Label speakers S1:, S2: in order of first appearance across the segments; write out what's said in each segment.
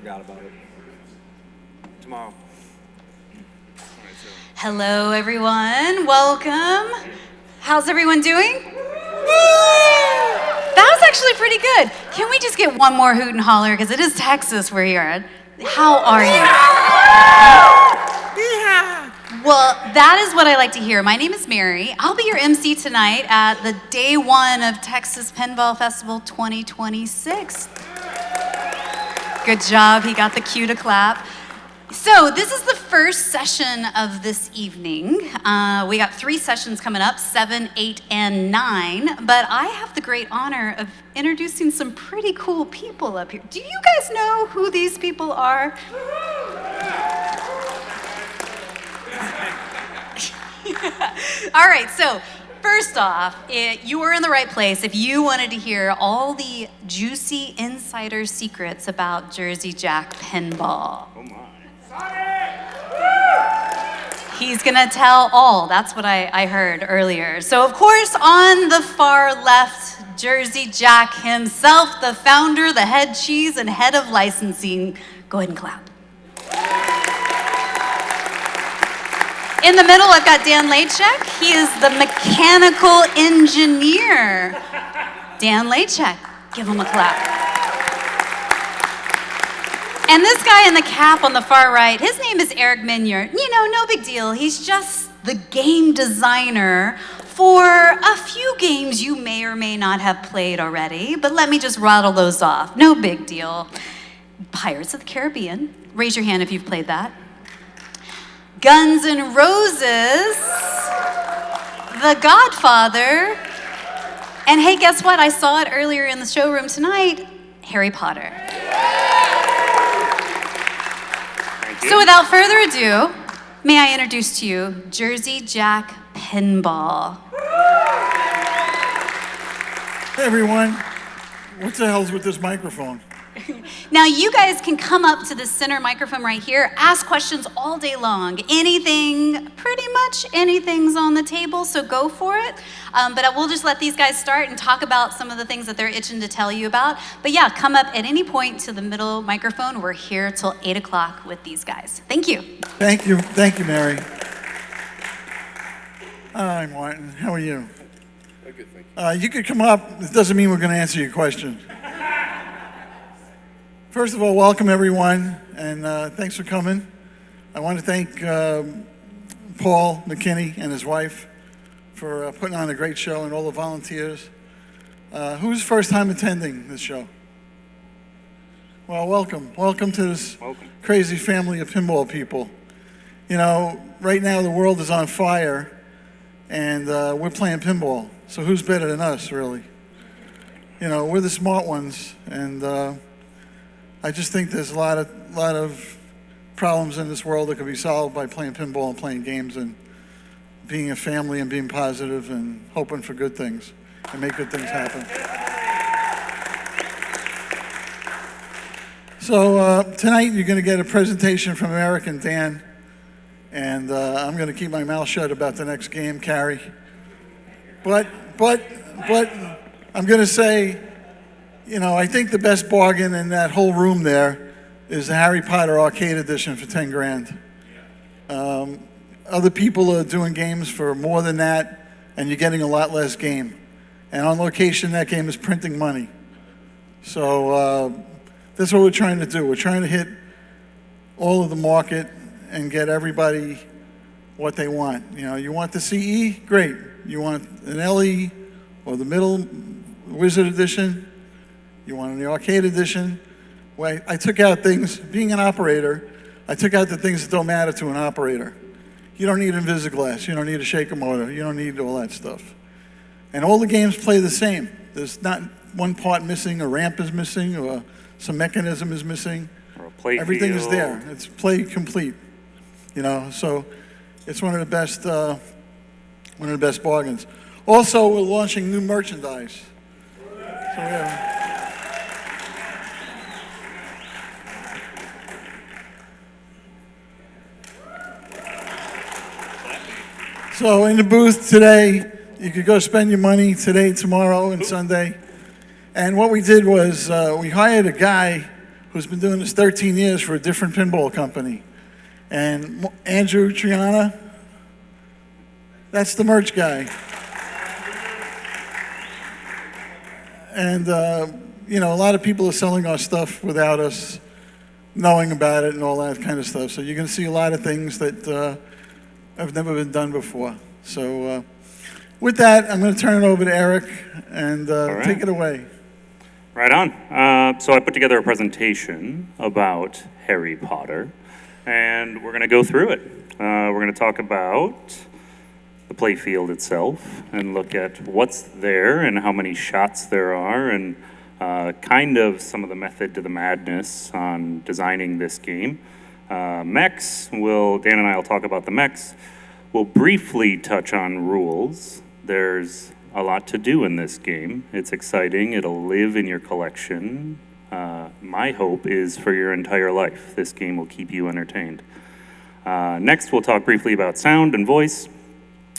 S1: Forgot about it. Tomorrow.
S2: Hello, everyone. Welcome. How's everyone doing? That was actually pretty good. Can we just get one more hoot and holler? Because it is Texas we're here. How are you?
S3: Yeah.
S2: Well, that is what I like to hear. My name is Mary. I'll be your MC tonight at the day one of Texas Pinball Festival 2026. Good job. He got the cue to clap. So this is the first session of this evening. We got 3 sessions coming up, 7, 8, and 9. But I have the great honor of introducing some pretty cool people up here. Do you guys know who these people are? All right, so first off, you were in the right place if you wanted to hear all the juicy insider secrets about Jersey Jack Pinball.
S1: Oh my.
S2: He's gonna tell all. That's what I heard earlier. So of course, on the far left, Jersey Jack himself, the founder, the head cheese, and head of licensing. Go ahead and clap. In the middle, I've got Dan Lachcik. He is the mechanical engineer. Dan Lachcik, give him a clap. And this guy in the cap on the far right, his name is Meunier. You know, no big deal. He's just the game designer for a few games you may or may not have played already, but let me just rattle those off. No big deal. Pirates of the Caribbean. Raise your hand if you've played that. Guns N' Roses, The Godfather, and hey, guess what? I saw it earlier in the showroom tonight, Harry Potter. So without further ado, may I introduce to you Jersey Jack Pinball.
S3: Hey everyone, what the hell's with this microphone?
S2: Now you guys can come up to the center microphone right here, ask questions all day long. Anything, pretty much anything's on the table, so go for it. But I will just let these guys start and talk about some of the things that they're itching to tell you about. But yeah, come up at any point to the middle microphone. We're here till 8 o'clock with these guys. Thank you.
S3: Thank you, Mary. Hi, Martin, how are you?
S1: Good, thank you.
S3: You could come up, it doesn't mean we're gonna answer your question. First of all, welcome everyone, and thanks for coming. I want to thank Paul McKinney and his wife for putting on a great show, and all the volunteers. Who's first time attending this show? Well, welcome. Welcome to this crazy family of pinball people. You know, right now the world is on fire, and we're playing pinball. So who's better than us, really? You know, we're the smart ones, and I just think there's a lot of problems in this world that could be solved by playing pinball and playing games and being a family and being positive and hoping for good things and make good things happen. So tonight you're going to get a presentation from Meunier and Dan, and I'm going to keep my mouth shut about the next game, Carrie. But I'm going to say, you know, I think the best bargain in that whole room there is the Harry Potter Arcade Edition for 10 grand. Other people are doing games for more than that, and you're getting a lot less game. And on location, that game is printing money. So that's what we're trying to do. We're trying to hit all of the market and get everybody what they want. You know, you want the CE? Great. You want an LE or the middle Wizard Edition? You want the Arcade Edition? Well, I took out things, being an operator, I took out the things that don't matter to an operator. You don't need Invisiglass, you don't need a shaker motor, you don't need all that stuff. And all the games play the same. There's not one part missing, a ramp is missing, or some mechanism is missing.
S1: Or a play
S3: Everything
S1: field.
S3: is there. It's play complete. You know, so it's one of the best bargains. Also, we're launching new merchandise. So yeah. So in the booth today, you could go spend your money today, tomorrow, and Sunday. And what we did was we hired a guy who's been doing this 13 years for a different pinball company. And Andrew Triana, that's the merch guy. And, you know, a lot of people are selling our stuff without us knowing about it and all that kind of stuff. So you're going to see a lot of things that have never been done before. So with that, I'm going to turn it over to Eric and take it away.
S4: Right on. So I put together a presentation about Harry Potter, and we're going to go through it. We're going to talk about the playfield itself and look at what's there and how many shots there are and kind of some of the method to the madness on designing this game. Mechs, Dan and I will talk about the mechs. We'll briefly touch on rules. There's a lot to do in this game. It's exciting. It'll live in your collection. My hope is for your entire life. This game will keep you entertained. Next, we'll talk briefly about sound and voice.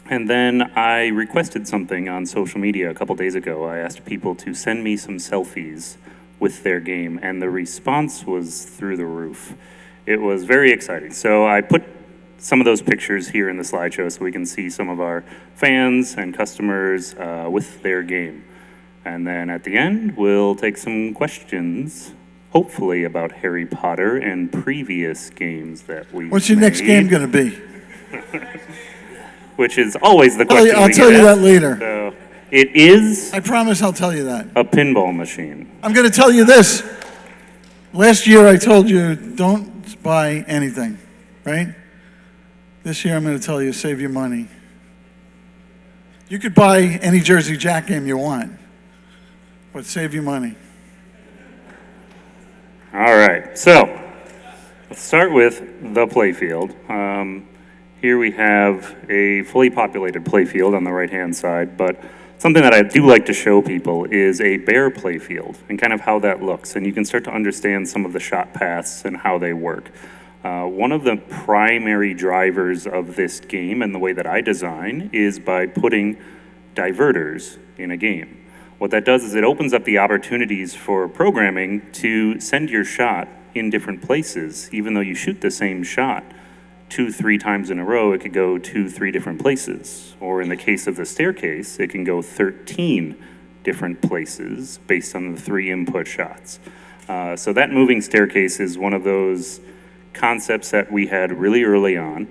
S4: And then I requested something on social media a couple days ago. I asked people to send me some selfies with their game, and the response was through the roof. It was very exciting. So I put some of those pictures here in the slideshow so we can see some of our fans and customers with their game. And then at the end, we'll take some questions, hopefully about Harry Potter and previous games that we've
S3: What's your next game going to be?
S4: Which is always the question.
S3: I'll tell you that later.
S4: So it is
S3: I promise I'll tell you that.
S4: a pinball machine.
S3: I'm going to tell you this. Last year I told you don't buy anything, right? This year I'm going to tell you save your money. You could buy any Jersey Jack game you want, but save your money.
S4: All right, so let's start with the playfield. Here we have a fully populated playfield on the right-hand side, but something that I do like to show people is a bare playfield and kind of how that looks, and you can start to understand some of the shot paths and how they work. One of the primary drivers of this game and the way that I design is by putting diverters in a game. What that does is it opens up the opportunities for programming to send your shot in different places. Even though you shoot the same shot 2-3 times in a row, it could go 2-3 different places. Or in the case of the staircase, it can go 13 different places based on the 3 input shots. So that moving staircase is one of those concepts that we had really early on.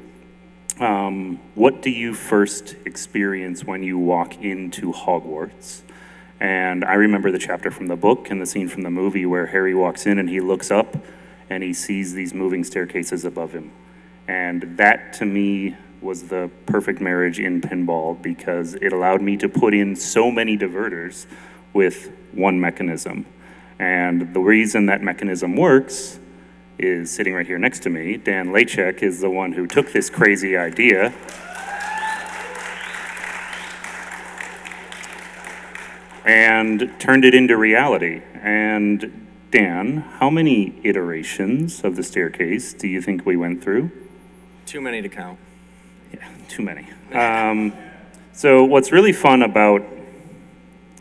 S4: What do you first experience when you walk into Hogwarts? And I remember the chapter from the book and the scene from the movie where Harry walks in and he looks up and he sees these moving staircases above him. And that, to me, was the perfect marriage in pinball because it allowed me to put in so many diverters with one mechanism. And the reason that mechanism works is sitting right here next to me. Dan Lachcik is the one who took this crazy idea and turned it into reality. And Dan, how many iterations of the staircase do you think we went through?
S1: Too many to count.
S4: Yeah, too many. So what's really fun about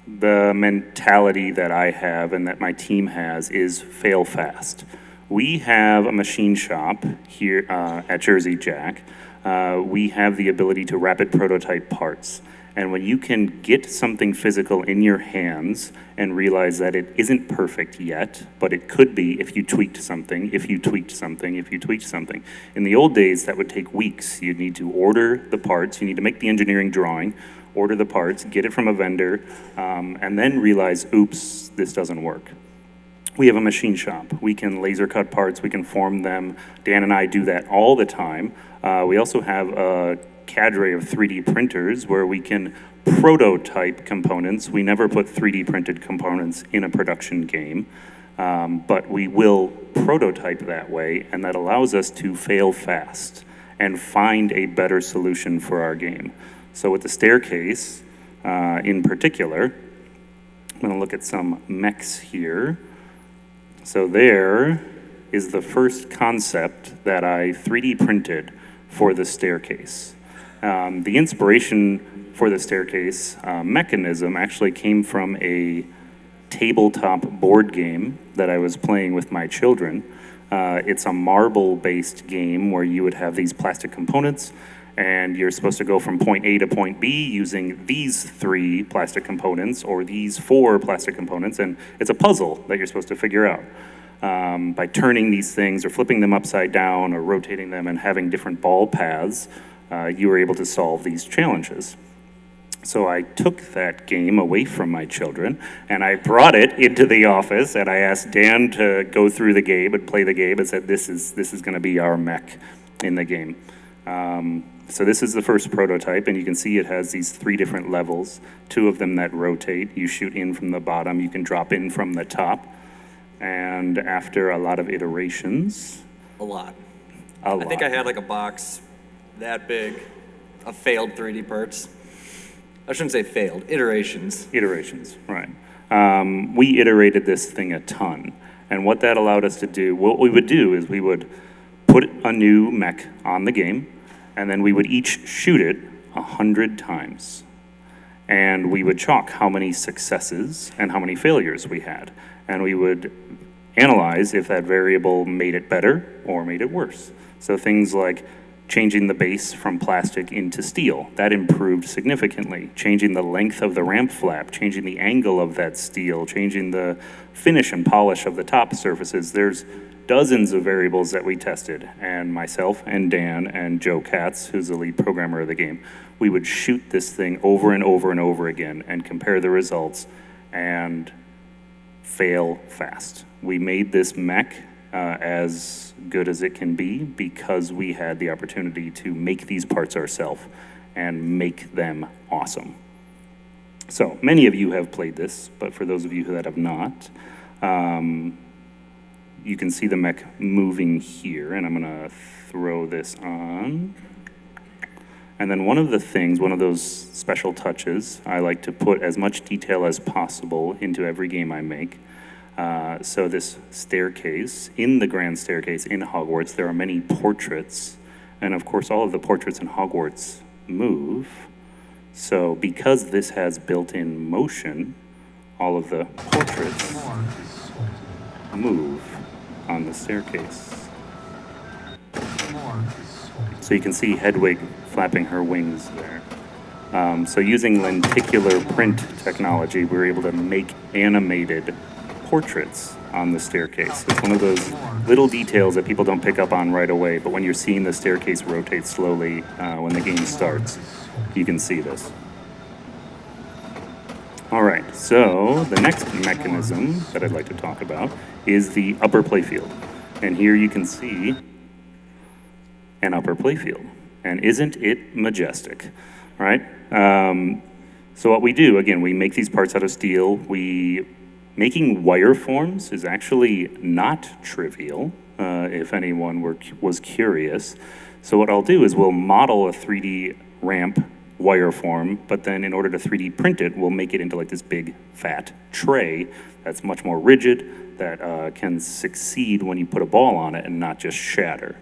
S4: the mentality that I have and that my team has is fail fast. We have a machine shop here at Jersey Jack. We have the ability to rapid prototype parts. And when you can get something physical in your hands and realize that it isn't perfect yet, but it could be if you tweaked something, if you tweaked something, if you tweaked something. In the old days, that would take weeks. You'd need to order the parts, you need to make the engineering drawing, order the parts, get it from a vendor, and then realize, oops, this doesn't work. We have a machine shop. We can laser cut parts, we can form them. Dan and I do that all the time. We also have a cadre of 3D printers where we can prototype components. We never put 3D printed components in a production game, but we will prototype that way, and that allows us to fail fast and find a better solution for our game. So with the staircase in particular, I'm going to look at some mechs here. So there is the first concept that I 3D printed for the staircase. The inspiration for the staircase mechanism actually came from a tabletop board game that I was playing with my children. It's a marble-based game where you would have these plastic components, and you're supposed to go from point A to point B using these 3 plastic components or these 4 plastic components, and it's a puzzle that you're supposed to figure out. By turning these things or flipping them upside down or rotating them and having different ball paths, you were able to solve these challenges. So I took that game away from my children and I brought it into the office and I asked Dan to go through the game and play the game and said, this is going to be our mech in the game. So this is the first prototype, and you can see it has these 3 different levels, 2 of them that rotate. You shoot in from the bottom, you can drop in from the top. And after a lot of iterations...
S1: A lot. I think I had like a box that big of failed 3D parts. I shouldn't say failed, iterations.
S4: Iterations, right. We iterated this thing a ton. And what that allowed us to do, what we would do is we would put a new mech on the game, and then we would each shoot it 100 times. And we would chalk how many successes and how many failures we had. And we would analyze if that variable made it better or made it worse. So things like changing the base from plastic into steel, that improved significantly. Changing the length of the ramp flap, changing the angle of that steel, changing the finish and polish of the top surfaces. There's dozens of variables that we tested, and myself and Dan and Joe Katz, who's the lead programmer of the game, we would shoot this thing over and over and over again and compare the results and fail fast. We made this mech as good as it can be because we had the opportunity to make these parts ourselves and make them awesome. So many of you have played this, but for those of you that have not, you can see the mech moving here, and I'm gonna throw this on. And then one of those special touches, I like to put as much detail as possible into every game I make. So this staircase, in the grand staircase in Hogwarts, there are many portraits, and of course all of the portraits in Hogwarts move. So because this has built-in motion, all of the portraits move on the staircase. So you can see Hedwig flapping her wings there. So using lenticular print technology, we were able to make animated portraits on the staircase. It's one of those little details that people don't pick up on right away, but when you're seeing the staircase rotate slowly when the game starts, you can see this. All right, so the next mechanism that I'd like to talk about is the upper playfield. And here you can see an upper playfield. And isn't it majestic, right? So what we do, again, we make these parts out of steel. Making wireforms is actually not trivial, if anyone was curious. So what I'll do is we'll model a 3D ramp wireform, but then in order to 3D print it, we'll make it into like this big fat tray that's much more rigid, that can succeed when you put a ball on it and not just shatter.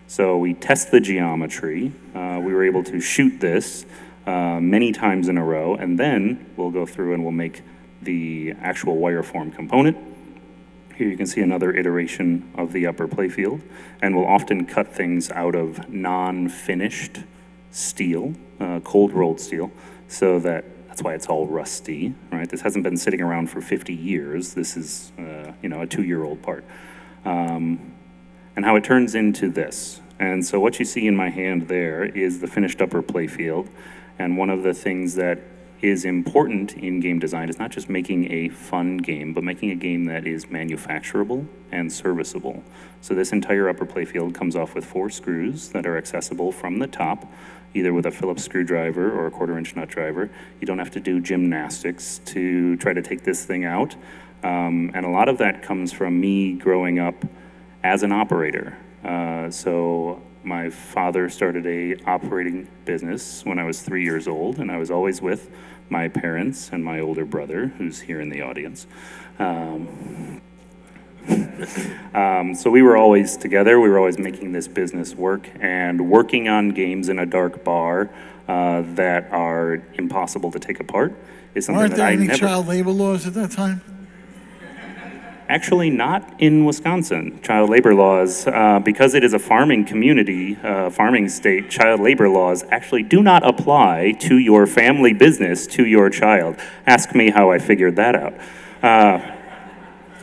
S4: So we test the geometry. We were able to shoot this many times in a row, and then we'll go through and we'll make the actual wireform component. Here you can see another iteration of the upper playfield, and we'll often cut things out of non-finished steel, cold rolled steel, so that's why it's all rusty, right? This hasn't been sitting around for 50 years. This is, a 2-year-old part. And how it turns into this. And so what you see in my hand there is the finished upper playfield, and one of the things that is important in game design is not just making a fun game, but making a game that is manufacturable and serviceable. So this entire upper playfield comes off with 4 screws that are accessible from the top, either with a Phillips screwdriver or a 1/4-inch nut driver. You don't have to do gymnastics to try to take this thing out. And a lot of that comes from me growing up as an operator. So my father started a operating business when I was 3 years old, and I was always with my parents and my older brother, who's here in the audience. So we were always together. We were always making this business work and working on games in a dark bar that are impossible to take apart is something
S3: Weren't
S4: that
S3: there
S4: I
S3: any
S4: never...
S3: child labor laws at that time?
S4: Actually not in Wisconsin, child labor laws. Because it is a farming community, farming state, child labor laws actually do not apply to your family business, to your child. Ask me how I figured that out.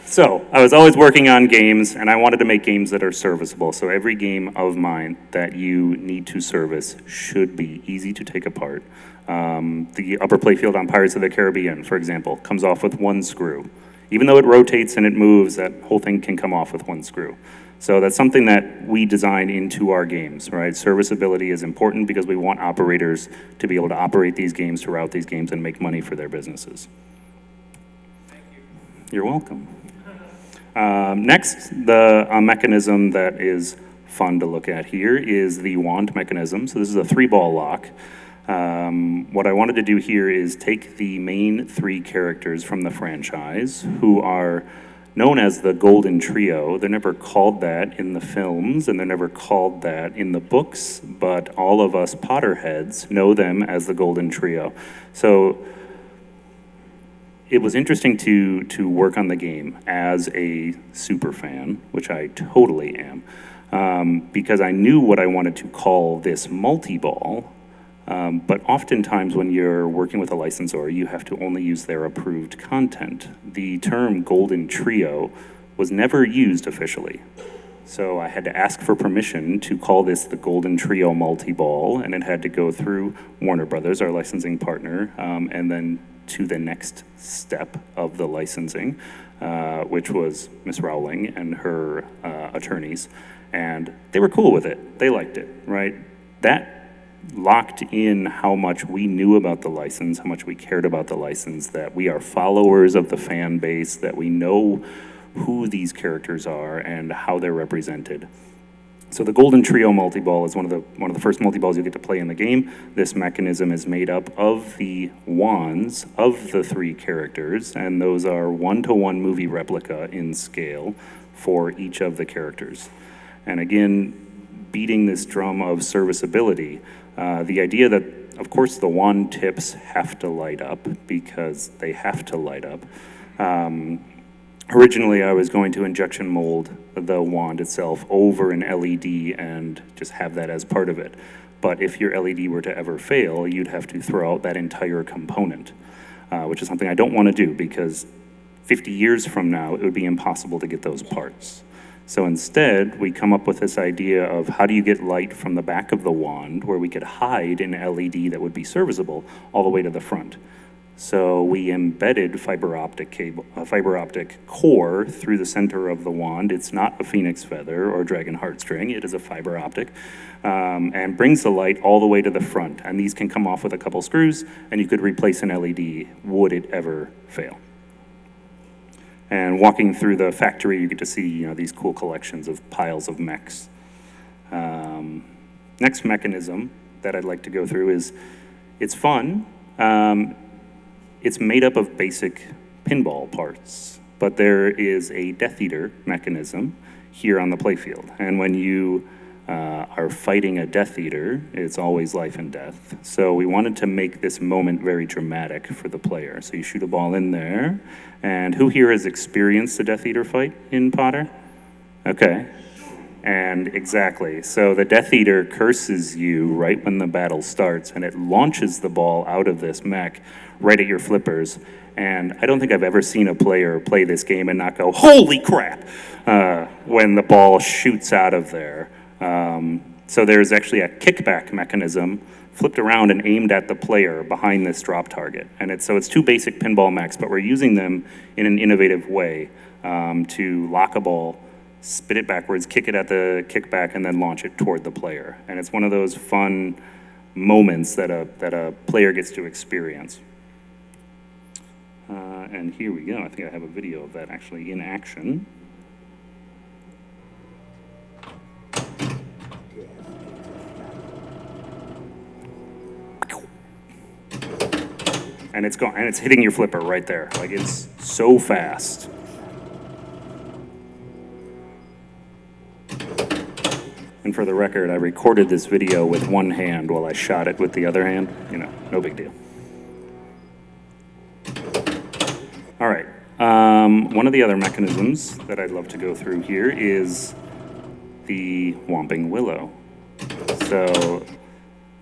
S4: So I was always working on games, and I wanted to make games that are serviceable. So every game of mine that you need to service should be easy to take apart. The upper playfield on Pirates of the Caribbean, for example, comes off with one screw. Even though it rotates and it moves, that whole thing can come off with one screw. So that's something that we design into our games, right? Serviceability is important because we want operators to be able to operate these games throughout these games and make money for their businesses. Thank you. You're welcome. Next, the mechanism that is fun to look at here is the wand mechanism. So this is a 3-ball lock. What I wanted to do here is take the main 3 characters from the franchise who are known as the Golden Trio. They're never called that in the films, and they're never called that in the books, but all of us Potterheads know them as the Golden Trio. So it was interesting to work on the game as a super fan, which I totally am, because I knew what I wanted to call this multi-ball. But oftentimes when you're working with a licensor, you have to only use their approved content. The term Golden Trio was never used officially. So I had to ask for permission to call this the Golden Trio multi-ball, and it had to go through Warner Brothers, our licensing partner, and then to the next step of the licensing, which was Miss Rowling and her attorneys. And they were cool with it. They liked it, right? That locked in how much we knew about the license, how much we cared about the license, that we are followers of the fan base, that we know who these characters are and how they're represented. So the Golden Trio multi-ball is one of the first multi-balls you get to play in the game. This mechanism is made up of the wands of the 3 characters, and those are 1-to-1 movie replica in scale for each of the characters. And again, beating this drum of serviceability, the idea that, of course, the wand tips have to light up because they have to light up. Originally, I was going to injection mold the wand itself over an LED and just have that as part of it. But if your LED were to ever fail, you'd have to throw out that entire component, which is something I don't want to do because 50 years from now, it would be impossible to get those parts. So instead, we come up with this idea of how do you get light from the back of the wand where we could hide an LED that would be serviceable all the way to the front. So we embedded fiber optic core through the center of the wand. It's not a phoenix feather or dragon heartstring, it is a fiber optic, and brings the light all the way to the front. And these can come off with a couple screws, and you could replace an LED, would it ever fail. And walking through the factory, you get to see these cool collections of piles of mechs. Next mechanism that I'd like to go through is, it's fun. It's made up of basic pinball parts, but there is a Death Eater mechanism here on the playfield. And when you are fighting a Death Eater, it's always life and death. So we wanted to make this moment very dramatic for the player. So you shoot a ball in there, and who here has experienced a Death Eater fight in Potter? Okay. And exactly, so the Death Eater curses you right when the battle starts, and it launches the ball out of this mech right at your flippers. And I don't think I've ever seen a player play this game and not go, holy crap, when the ball shoots out of there. So there's actually a kickback mechanism flipped around and aimed at the player behind this drop target. And it's 2 basic pinball mechs, but we're using them in an innovative way to lock a ball, spit it backwards, kick it at the kickback, and then launch it toward the player. And it's one of those fun moments that a player gets to experience. And here we go. I think I have a video of that actually in action. And it's gone, and it's hitting your flipper right there. Like, it's so fast. And for the record, I recorded this video with one hand while I shot it with the other hand. No big deal. All right, One of the other mechanisms that I'd love to go through here is the Whomping Willow. So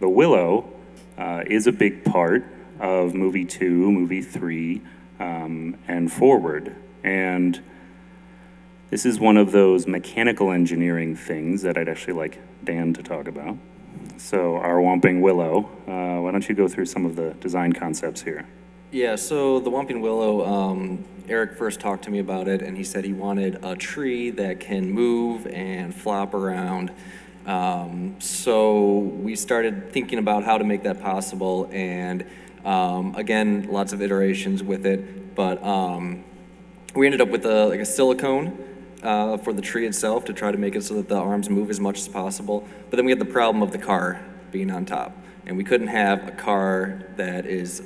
S4: the Willow is a big part of movie 2, movie 3, and forward. And this is one of those mechanical engineering things that I'd actually like Dan to talk about. So our Whomping Willow, why don't you go through some of the design concepts here?
S1: Yeah, so the Whomping Willow, Eric first talked to me about it, and he said he wanted a tree that can move and flop around. So we started thinking about how to make that possible, and again, lots of iterations with it, but we ended up with a silicone for the tree itself to try to make it so that the arms move as much as possible. But then we had the problem of the car being on top. And we couldn't have a car that is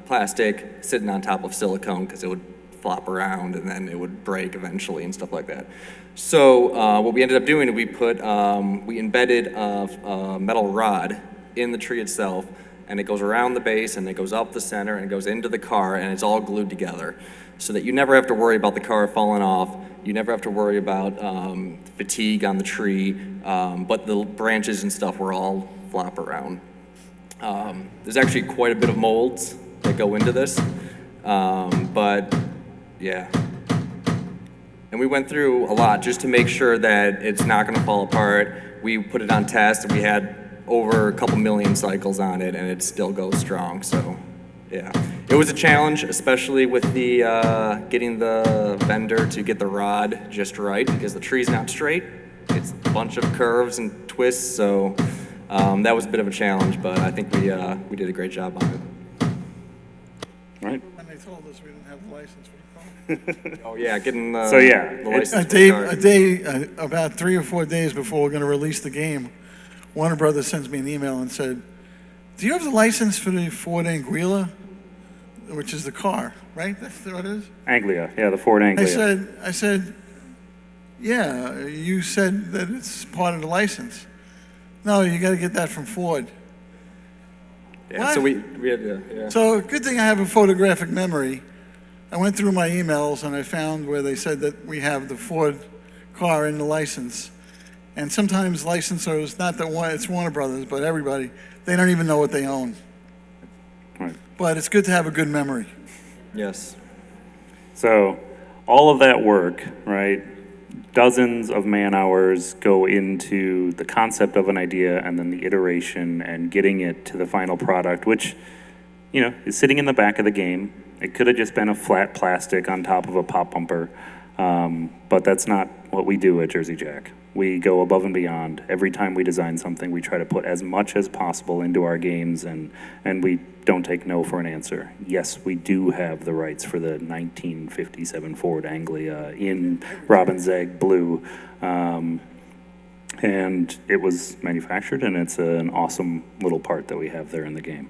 S1: plastic sitting on top of silicone because it would flop around and then it would break eventually and stuff like that. So what we ended up doing, we embedded a metal rod in the tree itself, and it goes around the base and it goes up the center and it goes into the car, and it's all glued together so that you never have to worry about the car falling off. You never have to worry about fatigue on the tree, but the branches and stuff will all flop around. There's actually quite a bit of molds that go into this, but yeah. And we went through a lot just to make sure that it's not gonna fall apart. We put it on test, and we had over a couple million cycles on it, and it still goes strong, so yeah. It was a challenge, especially with the getting the vendor to get the rod just right, because the tree's not straight. It's a bunch of curves and twists, so that was a bit of a challenge, but I think we did a great job on it.
S4: Right.
S3: When they told us we didn't have the license for the car.
S1: Oh yeah, getting the
S4: So, yeah,
S1: the license
S3: A
S1: for the car.
S3: day, about 3 or 4 days before we're going to release the game, Warner Brothers sends me an email and said, "Do you have the license for the Ford Anguilla, which is the car, right? That's what it is."
S4: Anglia, yeah, the Ford Anglia.
S3: I said, "Yeah, you said that it's part of the license." "No, you got to get that from Ford."
S1: Yeah,
S3: What?
S1: so we had to, yeah.
S3: So good thing I have a photographic memory. I went through my emails and I found where they said that we have the Ford car in the license. And sometimes licensors, not that one, it's Warner Brothers, but everybody, they don't even know what they own.
S4: Right.
S3: But it's good to have a good memory.
S1: Yes.
S4: So all of that work, right, dozens of man hours go into the concept of an idea and then the iteration and getting it to the final product, which, you know, is sitting in the back of the game. It could have just been a flat plastic on top of a pop bumper, but that's not what we do at Jersey Jack. We go above and beyond. Every time we design something, we try to put as much as possible into our games, and we don't take no for an answer. Yes, we do have the rights for the 1957 Ford Anglia in Robin's Egg blue, and it was manufactured, and it's an awesome little part that we have there in the game.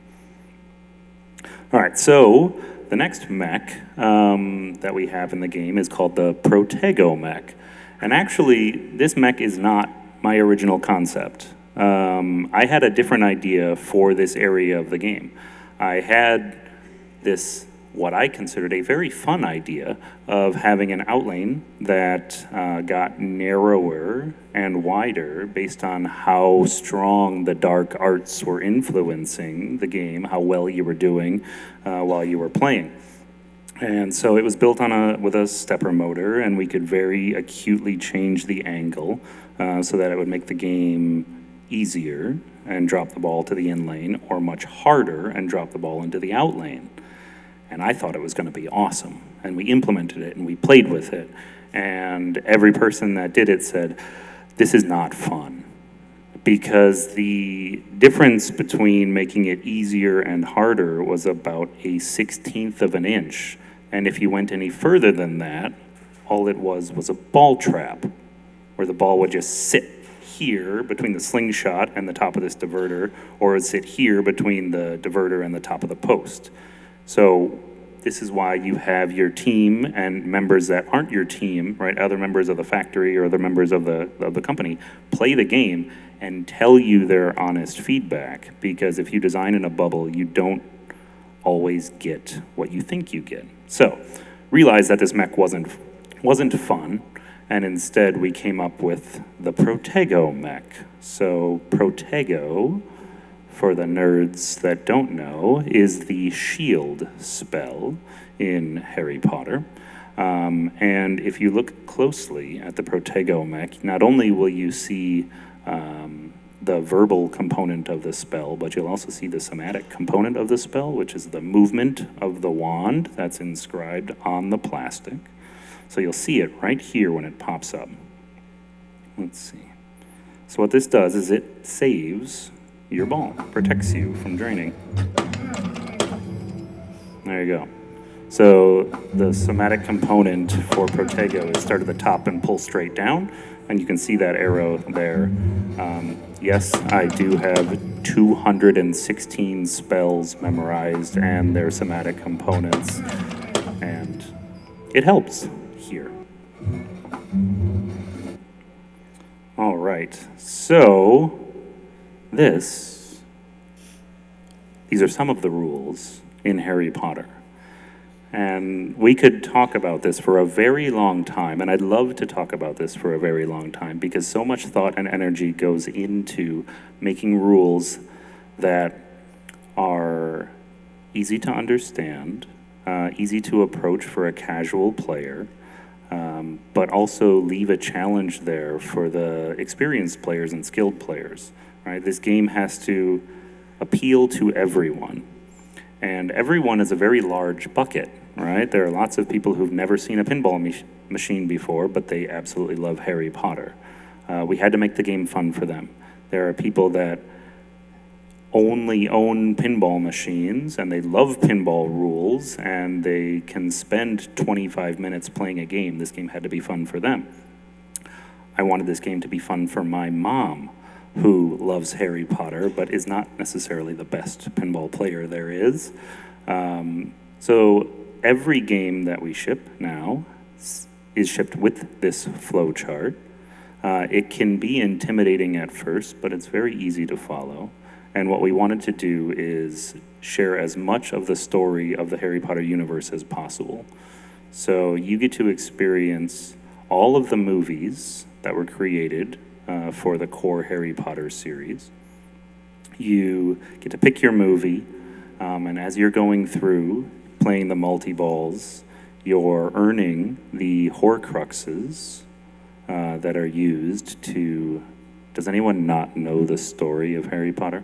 S4: All right, so the next mech that we have in the game is called the Protego mech. And actually, this mech is not my original concept. I had a different idea for this area of the game. I had this, what I considered a very fun idea of having an outlane that got narrower and wider based on how strong the dark arts were influencing the game, how well you were doing while you were playing. And so it was built on with a stepper motor, and we could very acutely change the angle so that it would make the game easier and drop the ball to the in lane, or much harder and drop the ball into the out lane. And I thought it was going to be awesome. And we implemented it and we played with it. And every person that did it said, "This is not fun." Because the difference between making it easier and harder was about a 1/16 of an inch. And if you went any further than that, all it was a ball trap, where the ball would just sit here between the slingshot and the top of this diverter, or it would sit here between the diverter and the top of the post. So this is why you have your team and members that aren't your team, right? Other members of the factory or other members of the company play the game and tell you their honest feedback. Because if you design in a bubble, you don't always get what you think you get. So realized that this mech wasn't fun, and instead we came up with the Protego mech. So Protego, for the nerds that don't know, is the shield spell in Harry Potter. And if you look closely at the Protego mech, not only will you see the verbal component of the spell, but you'll also see the somatic component of the spell, which is the movement of the wand that's inscribed on the plastic. So you'll see it right here when it pops up. Let's see. So what this does is it saves your ball, protects you from draining. There you go. So the somatic component for Protego is start at the top and pull straight down, and you can see that arrow there. Yes, I do have 216 spells memorized and their somatic components, and it helps here. All right, so these are some of the rules in Harry Potter. And we could talk about this for a very long time, and I'd love to talk about this for a very long time, because so much thought and energy goes into making rules that are easy to understand, easy to approach for a casual player, but also leave a challenge there for the experienced players and skilled players, right? This game has to appeal to everyone. And everyone is a very large bucket, right? There are lots of people who've never seen a pinball machine before, but they absolutely love Harry Potter. We had to make the game fun for them. There are people that only own pinball machines, and they love pinball rules, and they can spend 25 minutes playing a game. This game had to be fun for them. I wanted this game to be fun for my mom, who loves Harry Potter, but is not necessarily the best pinball player there is. So every game that we ship now is shipped with this flow chart. It can be intimidating at first, but it's very easy to follow. And what we wanted to do is share as much of the story of the Harry Potter universe as possible. So you get to experience all of the movies that were created for the core Harry Potter series. You get to pick your movie, and as you're going through playing the multi-balls, you're earning the Horcruxes that are used to... Does anyone not know the story of Harry Potter?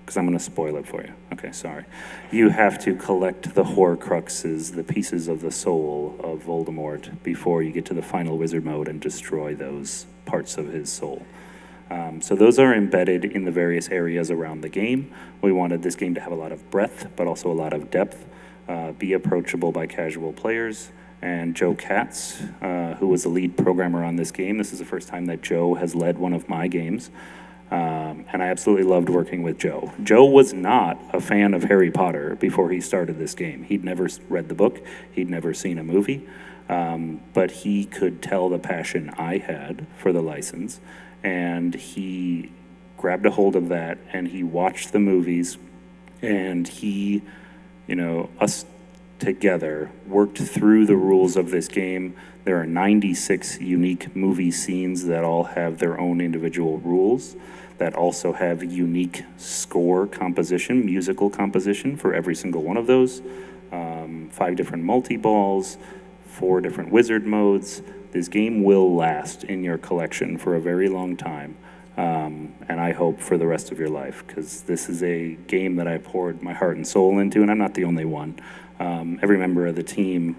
S4: Because I'm going to spoil it for you. Okay, sorry. You have to collect the Horcruxes, the pieces of the soul of Voldemort, before you get to the final wizard mode and destroy those parts of his soul. So those are embedded in the various areas around the game. We wanted this game to have a lot of breadth, but also a lot of depth, be approachable by casual players. And Joe Katz, who was the lead programmer on this game, this is the first time that Joe has led one of my games. And I absolutely loved working with Joe. Joe was not a fan of Harry Potter before he started this game. He'd never read the book, he'd never seen a movie, but he could tell the passion I had for the license, and he grabbed a hold of that, and he watched the movies, and he, us together worked through the rules of this game. There are 96 unique movie scenes that all have their own individual rules, that also have unique score composition, musical composition for every single one of those. 5 different multi-balls, 4 different wizard modes. This game will last in your collection for a very long time, and I hope for the rest of your life, because this is a game that I poured my heart and soul into, and I'm not the only one. Every member of the team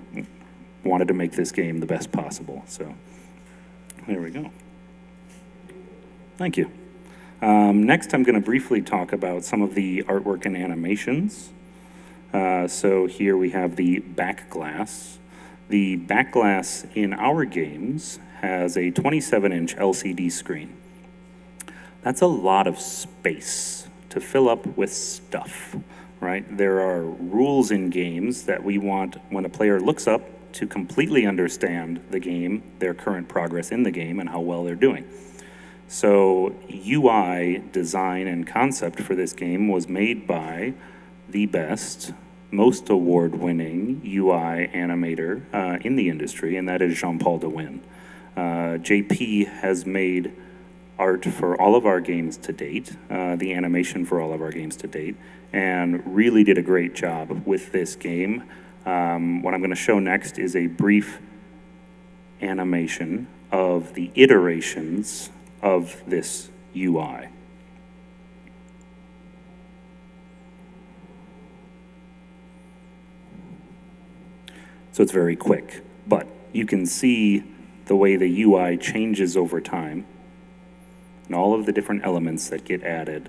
S4: wanted to make this game the best possible, so there we go. Thank you. Next, I'm going to briefly talk about some of the artwork and animations. So here we have the back glass. The back glass in our games has a 27-inch LCD screen. That's a lot of space to fill up with stuff, right? There are rules in games that we want, when a player looks up, to completely understand the game, their current progress in the game, and how well they're doing. So UI design and concept for this game was made by the best, most award-winning UI animator in the industry, and that is Jean-Paul DeWin. JP has made art for all of our games to date, the animation for all of our games to date, and really did a great job with this game. What I'm going to show next is a brief animation of the iterations of this UI. So it's very quick, but you can see the way the UI changes over time and all of the different elements that get added.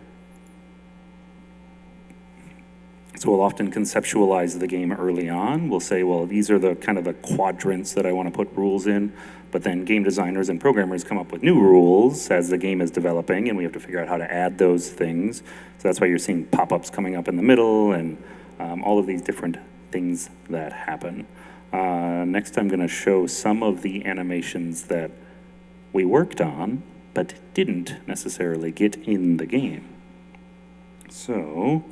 S4: So we'll often conceptualize the game early on. We'll say, well, these are the kind of the quadrants that I want to put rules in, but then game designers and programmers come up with new rules as the game is developing, and we have to figure out how to add those things. So that's why you're seeing pop-ups coming up in the middle and all of these different things that happen. Next, I'm going to show some of the animations that we worked on, but didn't necessarily get in the game. So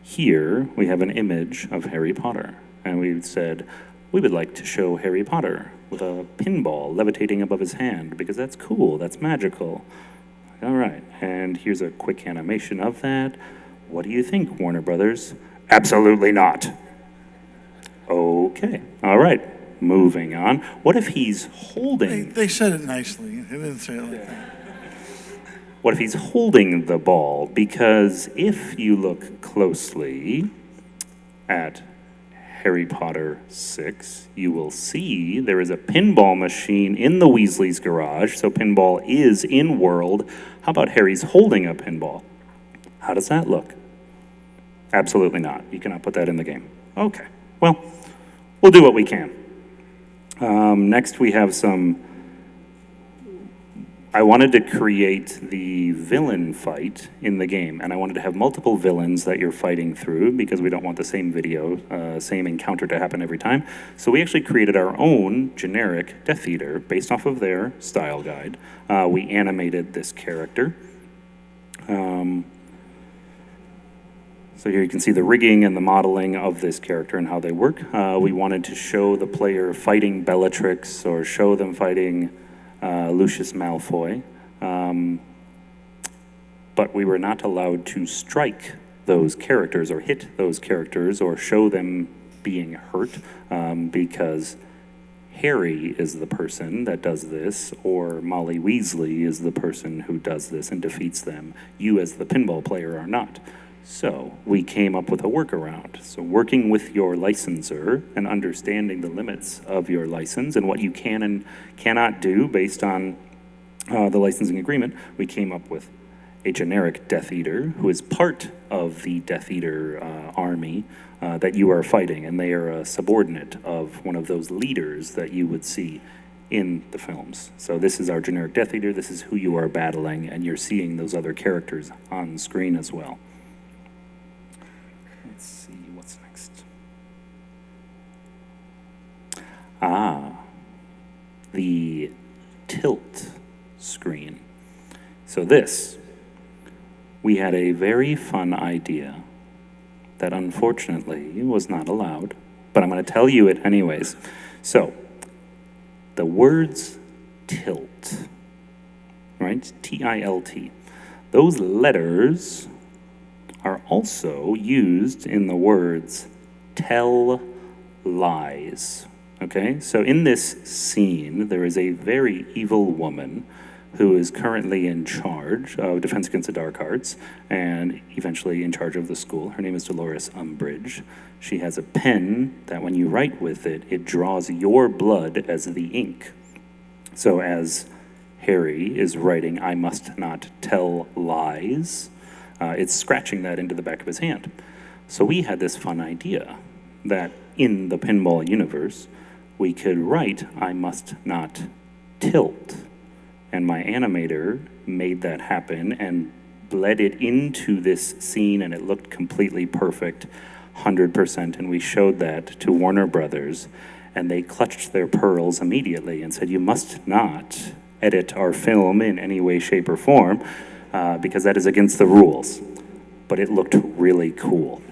S4: here we have an image of Harry Potter, and we said we would like to show Harry Potter with a pinball levitating above his hand because that's cool, that's magical. All right, and here's a quick animation of that. What do you think, Warner Brothers? Absolutely not. Okay, all right, moving on. What if he's holding...
S3: They said it nicely. They didn't say it like that.
S4: What if he's holding the ball? Because if you look closely at Harry Potter 6, you will see there is a pinball machine in the Weasley's garage, so pinball is in world. How about Harry's holding a pinball? How does that look? Absolutely not. You cannot put that in the game. Okay, well, we'll do what we can. Next we have some... I wanted to create the villain fight in the game, and I wanted to have multiple villains that you're fighting through because we don't want the same same encounter to happen every time. So we actually created our own generic Death Eater based off of their style guide. We animated this character. So here you can see the rigging and the modeling of this character and how they work. We wanted to show the player fighting Bellatrix or show them fighting Lucius Malfoy, but we were not allowed to strike those characters or hit those characters or show them being hurt because Harry is the person that does this, or Molly Weasley is the person who does this and defeats them. You as the pinball player are not. So we came up with a workaround. So working with your licensor and understanding the limits of your license and what you can and cannot do based on the licensing agreement, we came up with a generic Death Eater who is part of the Death Eater army that you are fighting, and they are a subordinate of one of those leaders that you would see in the films. So this is our generic Death Eater, this is who you are battling, and you're seeing those other characters on screen as well. Let's see, what's next? The tilt screen. So this, we had a very fun idea that unfortunately was not allowed, but I'm going to tell you it anyways. So, the words tilt, right? T-I-L-T. Those letters are also used in the words tell lies, okay? So in this scene, there is a very evil woman who is currently in charge of Defense Against the Dark Arts and eventually in charge of the school. Her name is Dolores Umbridge. She has a pen that when you write with it, it draws your blood as the ink. So as Harry is writing, I must not tell lies, it's scratching that into the back of his hand. So we had this fun idea that in the pinball universe, we could write, I must not tilt. And my animator made that happen and bled it into this scene, and it looked completely perfect, 100%. And we showed that to Warner Brothers, and they clutched their pearls immediately and said, you must not edit our film in any way, shape, or form, because that is against the rules. But it looked really cool.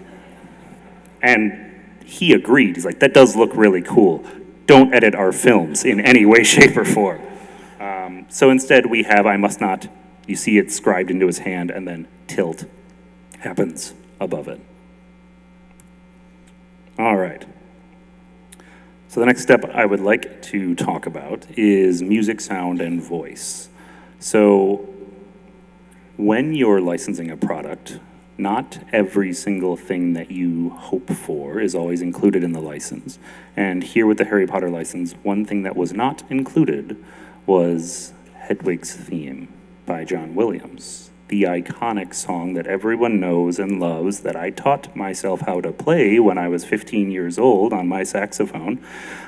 S4: And he agreed. He's like, that does look really cool. Don't edit our films in any way, shape, or form. So instead we have I must not, you see it scribed into his hand, and then tilt happens above it. All right. So the next step I would like to talk about is music, sound, and voice. So when you're licensing a product, not every single thing that you hope for is always included in the license. And here with the Harry Potter license, one thing that was not included was Hedwig's Theme by John Williams, the iconic song that everyone knows and loves, that I taught myself how to play when I was 15 years old on my saxophone.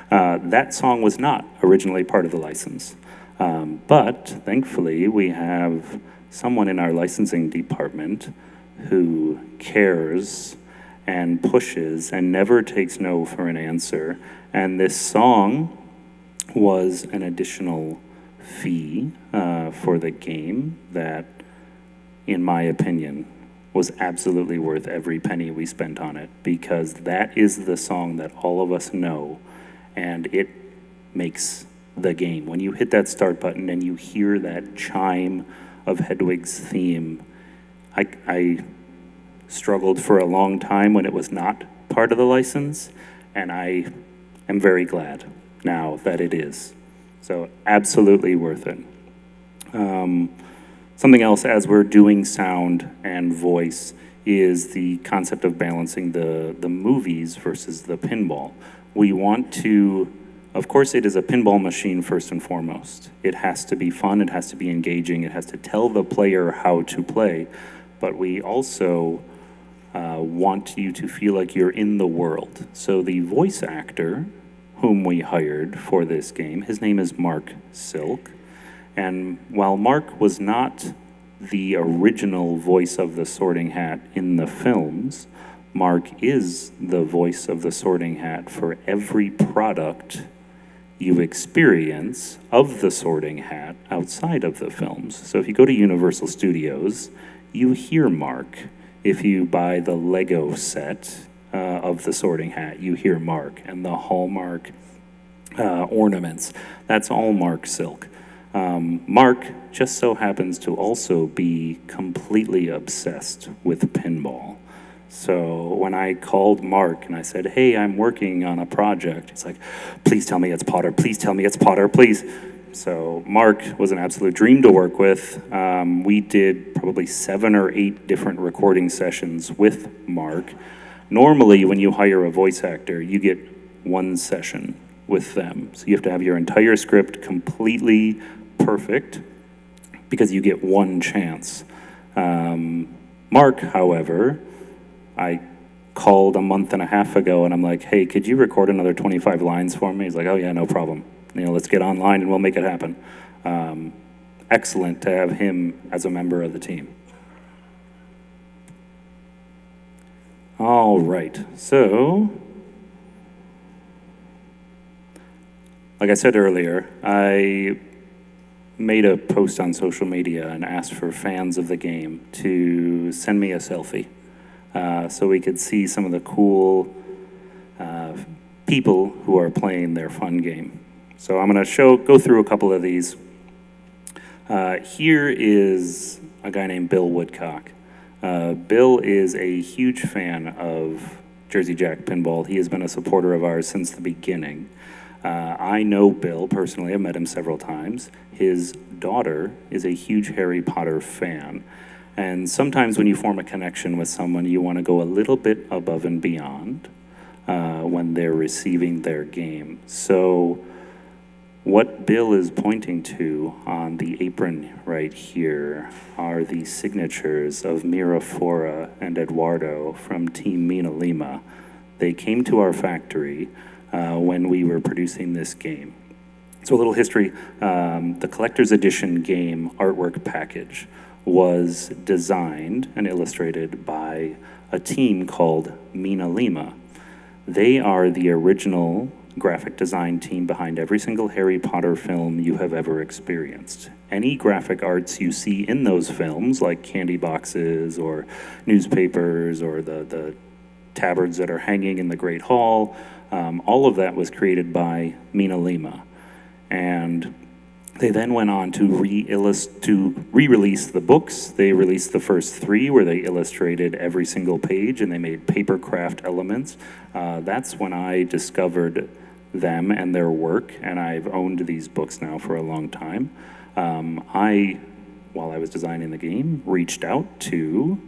S4: That song was not originally part of the license. But thankfully, we have someone in our licensing department who cares and pushes and never takes no for an answer. And this song was an additional fee for the game that, in my opinion, was absolutely worth every penny we spent on it, because that is the song that all of us know, and it makes the game. When you hit that start button and you hear that chime of Hedwig's Theme, I struggled for a long time when it was not part of the license, and I am very glad now that it is. So absolutely worth it. Something else as we're doing sound and voice is the concept of balancing the movies versus the pinball. We want to, of course it is a pinball machine first and foremost. It has to be fun, it has to be engaging, it has to tell the player how to play, but we also want you to feel like you're in the world. So the voice actor whom we hired for this game, his name is Mark Silk. And while Mark was not the original voice of the Sorting Hat in the films, Mark is the voice of the Sorting Hat for every product you experience of the Sorting Hat outside of the films. So if you go to Universal Studios, you hear Mark. If you buy the Lego set of the Sorting Hat, you hear Mark. And the Hallmark ornaments, that's all Mark Silk. Mark just so happens to also be completely obsessed with pinball. So when I called Mark and I said, hey, I'm working on a project, he's like, please tell me it's Potter, please tell me it's Potter, please. So Mark was an absolute dream to work with. We did probably 7 or 8 different recording sessions with Mark. Normally, when you hire a voice actor, you get 1 session with them. So you have to have your entire script completely perfect because you get 1 chance. Mark, however, I called a month and a half ago and I'm like, hey, could you record another 25 lines for me? He's like, oh yeah, no problem. Let's get online and we'll make it happen. Excellent to have him as a member of the team. All right, so, like I said earlier, I made a post on social media and asked for fans of the game to send me a selfie so we could see some of the cool people who are playing their fun game. So I'm going to go through a couple of these. Here is a guy named Bill Woodcock. Bill is a huge fan of Jersey Jack Pinball. He has been a supporter of ours since the beginning. I know Bill personally. I've met him several times. His daughter is a huge Harry Potter fan. And sometimes when you form a connection with someone, you want to go a little bit above and beyond when they're receiving their game. So what Bill is pointing to on the apron right here are the signatures of Mirafora and Eduardo from Team Mina Lima. They came to our factory when we were producing this game. So a little history, the collector's edition game artwork package was designed and illustrated by a team called Mina Lima. They are the original graphic design team behind every single Harry Potter film you have ever experienced. Any graphic arts you see in those films, like candy boxes or newspapers or the tabards that are hanging in the Great Hall. All of that was created by Mina Lima. And they then went on to re-release the books. They released the first 3 where they illustrated every single page and they made paper craft elements. That's when I discovered them and their work, and I've owned these books now for a long time. While I was designing the game, reached out to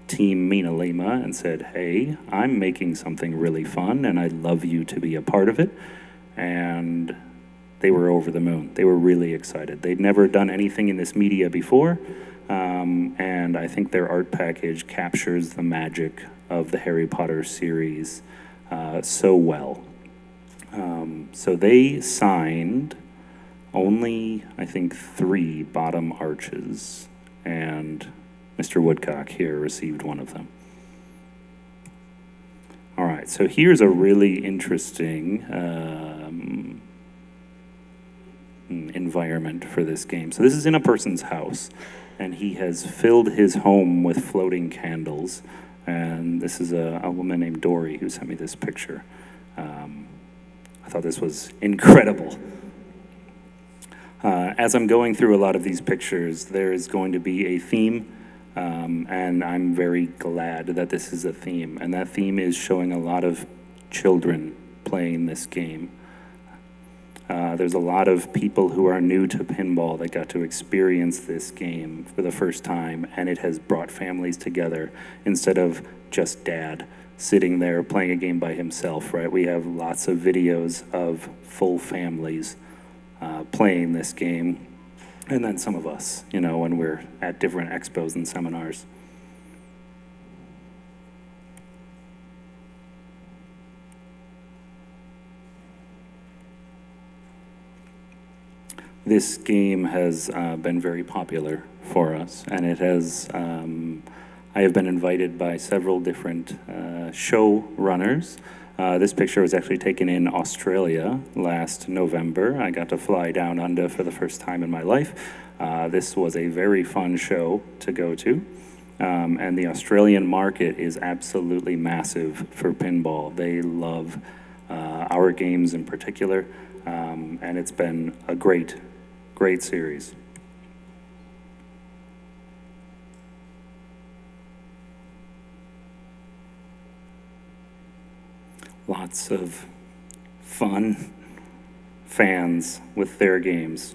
S4: Team Mina Lima and said, hey, I'm making something really fun and I'd love you to be a part of it. And they were over the moon. They were really excited. They'd never done anything in this media before, and I think their art package captures the magic of the Harry Potter series so well. So they signed only, I think, 3 bottom arches, and Mr. Woodcock here received one of them. All right, so here's a really interesting environment for this game. So this is in a person's house, and he has filled his home with floating candles. And this is a woman named Dory who sent me this picture. I thought this was incredible. As I'm going through a lot of these pictures, there is going to be a theme, and I'm very glad that this is a theme. And that theme is showing a lot of children playing this game. There's a lot of people who are new to pinball that got to experience this game for the first time, and it has brought families together instead of just dad sitting there playing a game by himself, right? We have lots of videos of full families playing this game, and then some of us, you know, when we're at different expos and seminars. This game has been very popular for us, and it has, I have been invited by several different show runners. This picture was actually taken in Australia last November. I got to fly down under for the first time in my life. This was a very fun show to go to. And the Australian market is absolutely massive for pinball. They love our games in particular, and it's been a great series. Lots of fun fans with their games.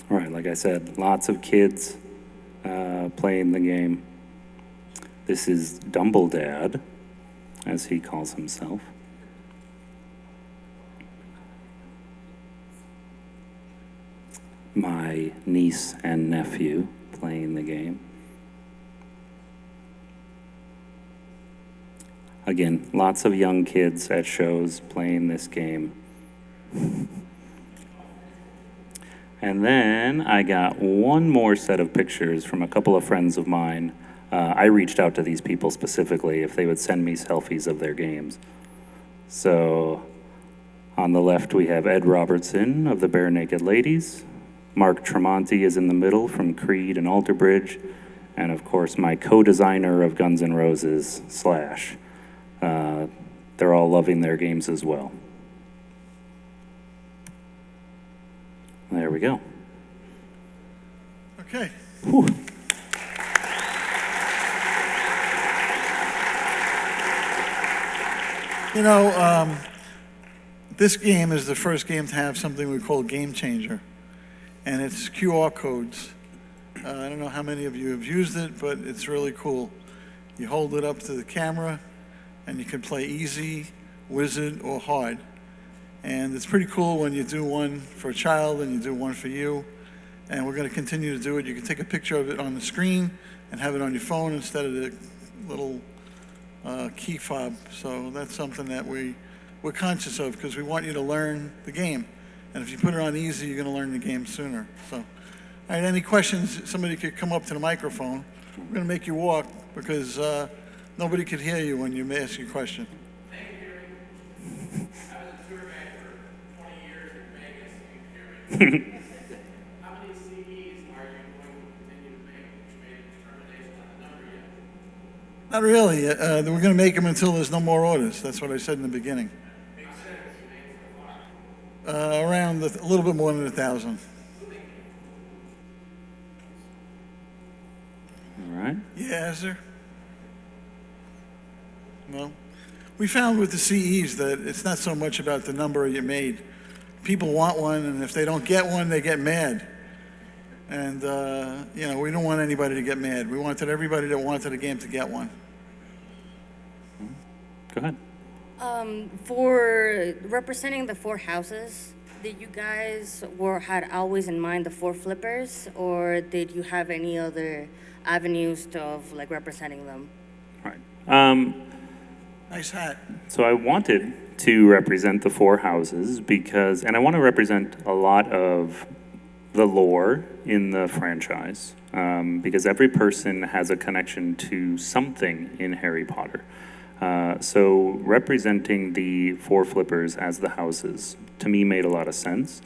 S4: All right, like I said, lots of kids playing the game. This is Dumbledad, as he calls himself. My niece and nephew playing the game. Again, lots of young kids at shows playing this game. And then I got one more set of pictures from a couple of friends of mine. I reached out to these people specifically if they would send me selfies of their games. So on the left we have Ed Robertson of the Bare Naked Ladies. Mark Tremonti is in the middle from Creed and Alter Bridge. And of course my co-designer of Guns N' Roses, Slash. They're all loving their games as well. There we go.
S3: Okay.
S4: Whew.
S3: You know, this game is the first game to have something we call Game Changer, and it's QR codes. I don't know how many of you have used it, but it's really cool. You hold it up to the camera, and you can play easy, wizard, or hard. And it's pretty cool when you do one for a child and you do one for you. And we're going to continue to do it. You can take a picture of it on the screen and have it on your phone instead of the little key fob. So that's something that we're conscious of because we want you to learn the game. And if you put it on easy, you're going to learn the game sooner. So, all right, any questions? Somebody could come up to the microphone. We're going to make you walk because nobody could hear you when you ask your question.
S5: Thank you, Gary. I was a tour guide for 20 years in Vegas. Can you hear me? How many CDs are you
S3: Not really. We're going to make them until there's no more orders. That's what I said in the beginning. Around a little bit more than 1,000.
S4: All right.
S3: Yeah, sir. Well, we found with the CEs that it's not so much about the number you made. People want one, and if they don't get one, they get mad. And, we don't want anybody to get mad. We wanted everybody that wanted a game to get one.
S4: Go ahead.
S6: For representing the 4 houses, did you guys had always in mind the 4 flippers, or did you have any other avenues of like representing them?
S4: All right.
S3: Nice hat.
S4: So I wanted to represent the 4 houses and I want to represent a lot of the lore in the franchise, because every person has a connection to something in Harry Potter. So representing the 4 flippers as the houses, to me, made a lot of sense.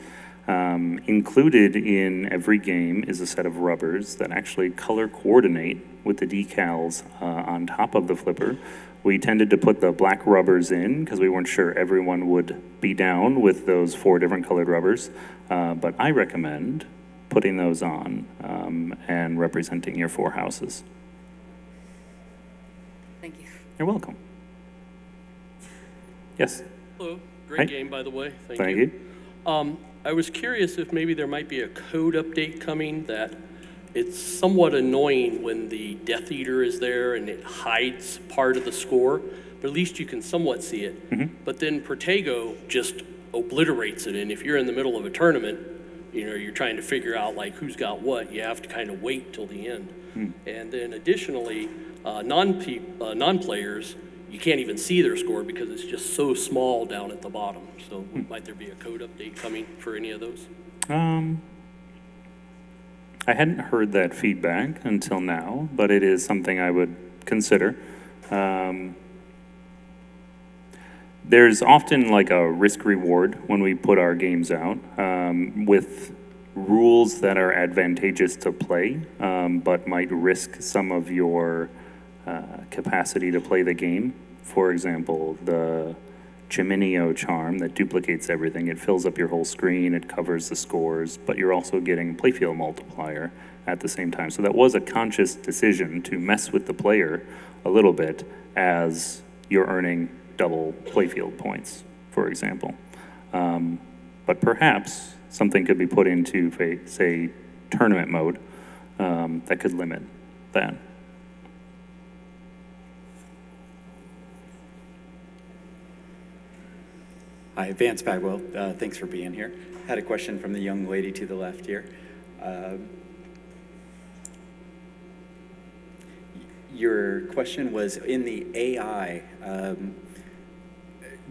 S4: Included in every game is a set of rubbers that actually color coordinate with the decals on top of the flipper. We tended to put the black rubbers in because we weren't sure everyone would be down with those 4 different colored rubbers. But I recommend putting those on and representing your 4 houses.
S6: Thank you.
S4: You're welcome. Yes?
S5: Hello, great
S4: Hi.
S5: game, by the way.
S4: Thank you.
S5: I was curious if maybe there might be a code update coming that it's somewhat annoying when the Death Eater is there and it hides part of the score, but at least you can somewhat see it. But then Protego just obliterates it, and if you're in the middle of a tournament, you're trying to figure out like who's got what, you have to kind of wait till the end. And then additionally, non-players, you can't even see their score because it's just so small down at the bottom. So might there be a code update coming for any of those?
S4: I hadn't heard that feedback until now, but it is something I would consider. There's often like a risk reward when we put our games out with rules that are advantageous to play, but might risk some of your capacity to play the game. For example, the Chiminio charm that duplicates everything. It fills up your whole screen, it covers the scores, but you're also getting playfield multiplier at the same time. So that was a conscious decision to mess with the player a little bit as you're earning double playfield points, for example. But perhaps something could be put into, say, tournament mode that could limit that.
S7: Hi, Vance Bagwell. Thanks for being here. Had a question from the young lady to the left here. Your question was, in the AI,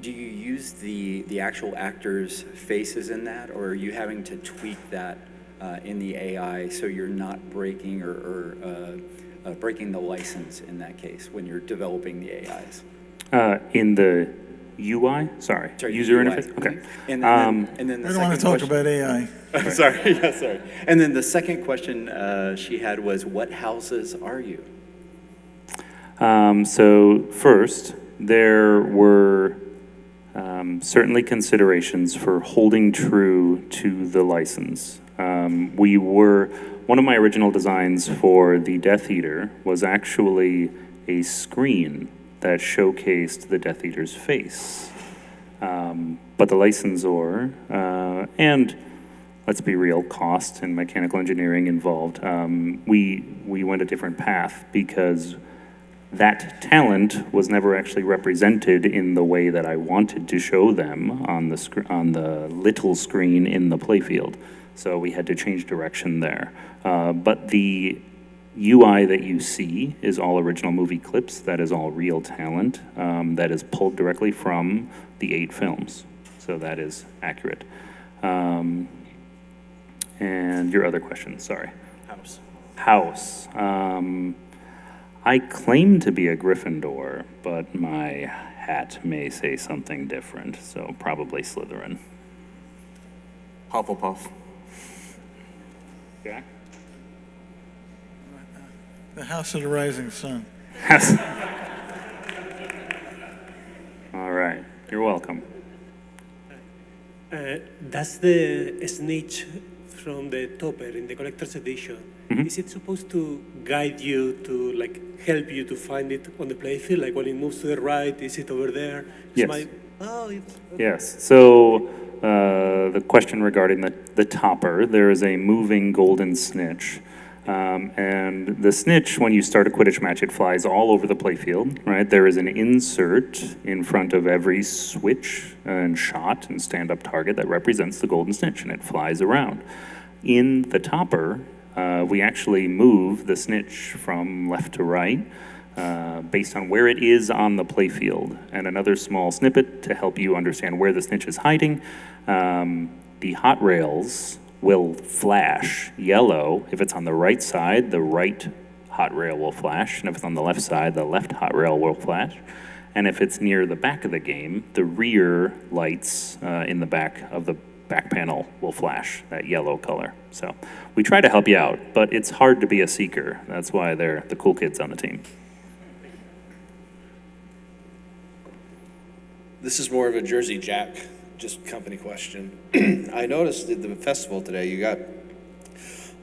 S7: do you use the actual actors' faces in that, or are you having to tweak that in the AI so you're not breaking or breaking the license in that case when you're developing the AIs?
S4: In the UI? Sorry, user
S7: UI.
S4: interface? Okay.
S7: And then the
S3: I don't want to talk about AI.
S7: sorry, yeah, sorry. And then the second question she had was, what houses are you?
S4: So first, there were certainly considerations for holding true to the license. One of my original designs for the Death Eater was actually a screen that showcased the Death Eater's face. But the licensor, and let's be real, cost and mechanical engineering involved, we went a different path because that talent was never actually represented in the way that I wanted to show them on the little screen in the playfield. So we had to change direction there. But the UI that you see is all original movie clips. That is all real talent that is pulled directly from the 8 films. So that is accurate. And your other question, sorry. House. I claim to be a Gryffindor, but my hat may say something different, so probably Slytherin.
S1: Hufflepuff.
S4: Jack?
S3: The House of the Rising Sun.
S4: All right, you're welcome.
S8: That's the snitch from the topper in the collector's edition. Is it supposed to guide you to help you to find it on the playfield? Like when it moves to the right, is it over there?
S4: Yes. Yes. So the question regarding the topper, there is a moving golden snitch. And the snitch, when you start a Quidditch match, it flies all over the playfield, right? There is an insert in front of every switch and shot and stand-up target that represents the golden snitch, and it flies around. In the topper, we actually move the snitch from left to right based on where it is on the playfield. And another small snippet to help you understand where the snitch is hiding, the hot rails will flash yellow. If it's on the right side, the right hot rail will flash, and if it's on the left side, the left hot rail will flash. And if it's near the back of the game, the rear lights in the back of the back panel will flash that yellow color. So we try to help you out, but it's hard to be a seeker. That's why they're the cool kids on the team.
S9: This is more of a Jersey Jack, just company question. I noticed at the festival today, you got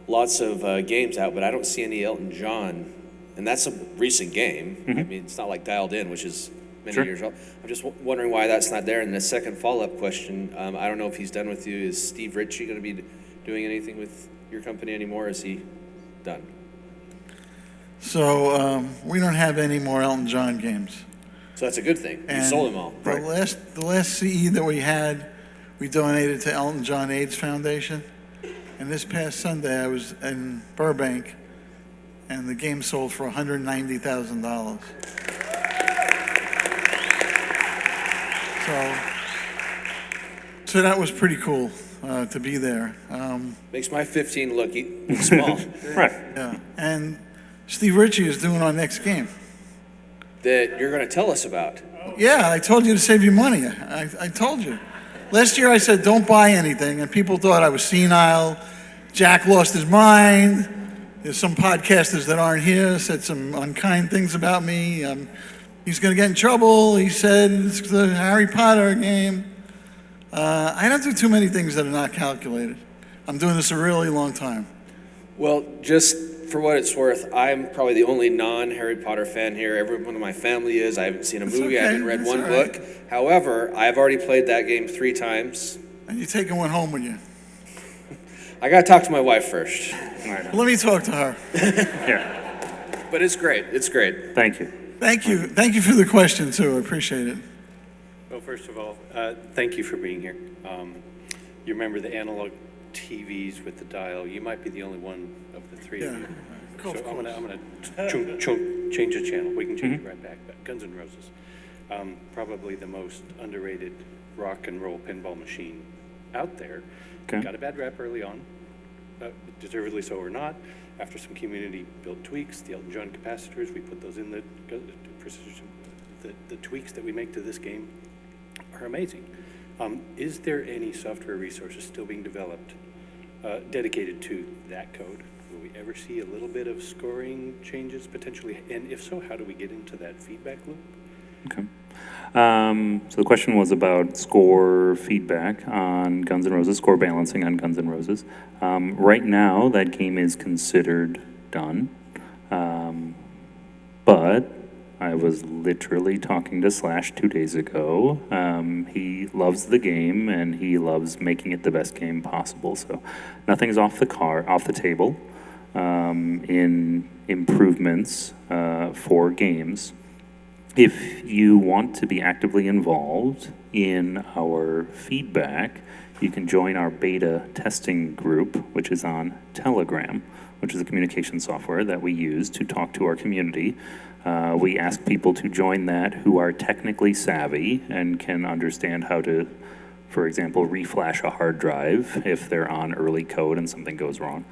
S9: lots of games out, but I don't see any Elton John, and that's a recent game. I mean, it's not like Dialed In, which is many years old. I'm just wondering why that's not there. And the second follow-up question, I don't know if he's done with you. Is Steve Ritchie going to be doing anything with your company anymore? Or is he done?
S3: So we don't have any more Elton John games.
S9: So that's a good thing. You sold them all.
S3: The last CE that we had, we donated to Elton John AIDS Foundation. And this past Sunday, I was in Burbank, and the game sold for $190,000. So that was pretty cool to be there.
S9: Makes my 15 look small.
S4: Right.
S3: Yeah, and Steve Ritchie is doing our next game.
S9: That you're going to tell us about.
S3: Yeah, I told you to save you money. I told you. Last year I said don't buy anything, and people thought I was senile. Jack lost his mind. There's some podcasters that aren't here said some unkind things about me. He's going to get in trouble. He said it's the Harry Potter game. I don't do too many things that are not calculated. I'm doing this a really long time.
S9: Well, just for what it's worth, I'm probably the only non-Harry Potter fan here. Everyone in my family is. I haven't seen a movie. I haven't read one book. However, I've already played that game 3 times.
S3: And you're taking one home with you.
S9: I got to talk to my wife first.
S3: Let me talk to her.
S4: Yeah.
S9: But it's great. It's great.
S4: Thank you.
S3: Thank you. Thank you for the question, too. I appreciate it.
S10: Well, first of all, thank you for being here. You remember the analog TVs with the dial. You might be the only one of the 3 of you. So I'm gonna change the channel. We can change it right back. But Guns N' Roses, probably the most underrated rock and roll pinball machine out there.
S4: Okay.
S10: Got a bad rap early on, deservedly so or not. After some community-built tweaks, the Elton John capacitors, we put those in the precision. The tweaks that we make to this game are amazing. Is there any software resources still being developed dedicated to that code? Will we ever see a little bit of scoring changes potentially? And if so, how do we get into that feedback loop?
S4: Okay. So the question was about score feedback on Guns N' Roses, score balancing on Guns N' Roses. Right now, that game is considered done. But I was literally talking to Slash 2 days ago. He loves the game, and he loves making it the best game possible. So nothing's off the table in improvements for games. If you want to be actively involved in our feedback, you can join our beta testing group, which is on Telegram, which is a communication software that we use to talk to our community. We ask people to join that who are technically savvy and can understand how to, for example, reflash a hard drive if they're on early code and something goes wrong.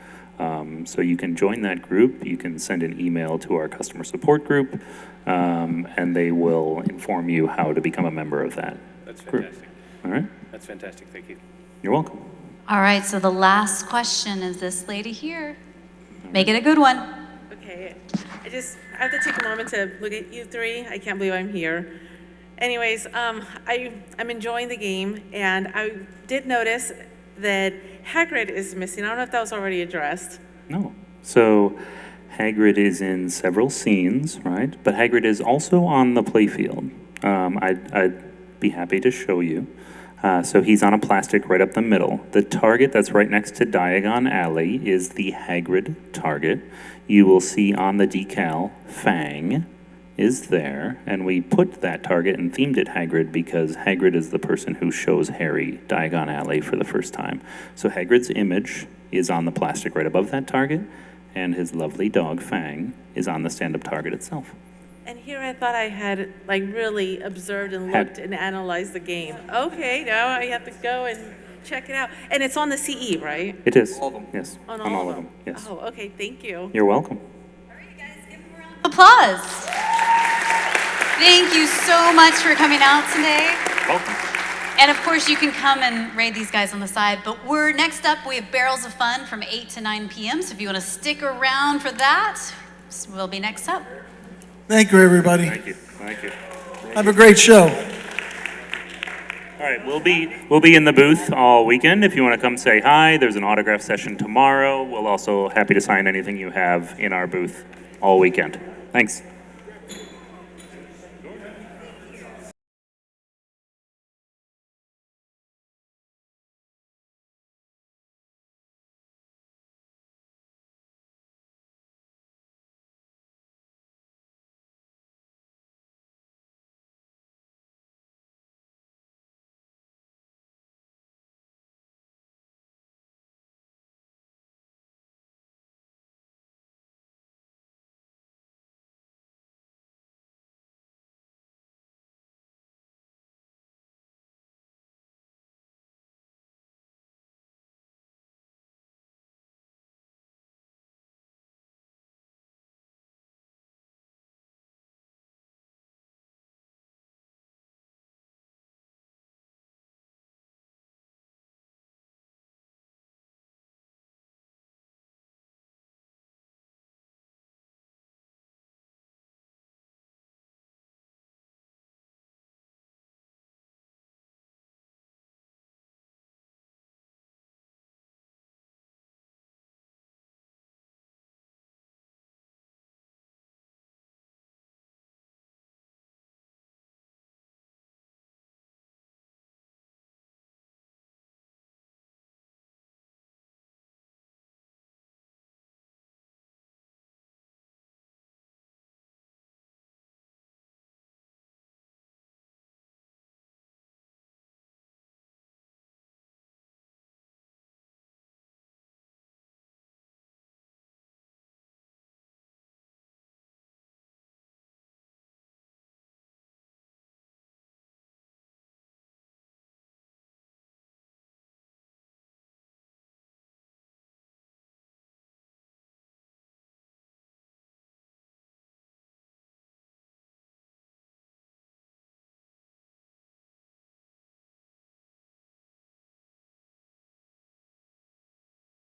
S4: So you can join that group. You can send an email to our customer support group, and they will inform you how to become a member of that
S10: That's
S4: group.
S10: fantastic.
S4: All right?
S10: That's fantastic. Thank you.
S4: You're welcome.
S2: All right, so the last question is this lady here. Make it a good one.
S11: Okay, I have to take a moment to look at you three. I can't believe I'm here. Anyways, I'm enjoying the game, and I did notice that Hagrid is missing. I don't know if that was already addressed.
S4: No. So Hagrid is in several scenes, right? But Hagrid is also on the playfield. I'd be happy to show you. So he's on a plastic right up the middle. The target that's right next to Diagon Alley is the Hagrid target. You will see on the decal, Fang is there, and we put that target and themed it Hagrid because Hagrid is the person who shows Harry Diagon Alley for the first time. So Hagrid's image is on the plastic right above that target, and his lovely dog, Fang, is on the stand-up target itself.
S11: And here I thought I had like really observed and looked and analyzed the game. Okay, now I have to go and check it out. And it's on the CE, right?
S4: It is.
S1: All of them.
S4: Yes.
S11: On
S4: on
S11: all of them?
S4: Yes.
S11: Oh, okay, thank you.
S4: You're welcome.
S2: Applause. Thank you so much for coming out today.
S4: Welcome.
S2: And of course, you can come and raid these guys on the side. But next up, we have Barrels of Fun from 8 to 9 p.m. So if you want to stick around for that, we'll be next up.
S3: Thank you, everybody.
S4: Thank you. Thank you.
S3: Have a great show.
S4: All right, we'll be in the booth all weekend. If you want to come say hi, there's an autograph session tomorrow. We'll also happy to sign anything you have in our booth all weekend. Thanks.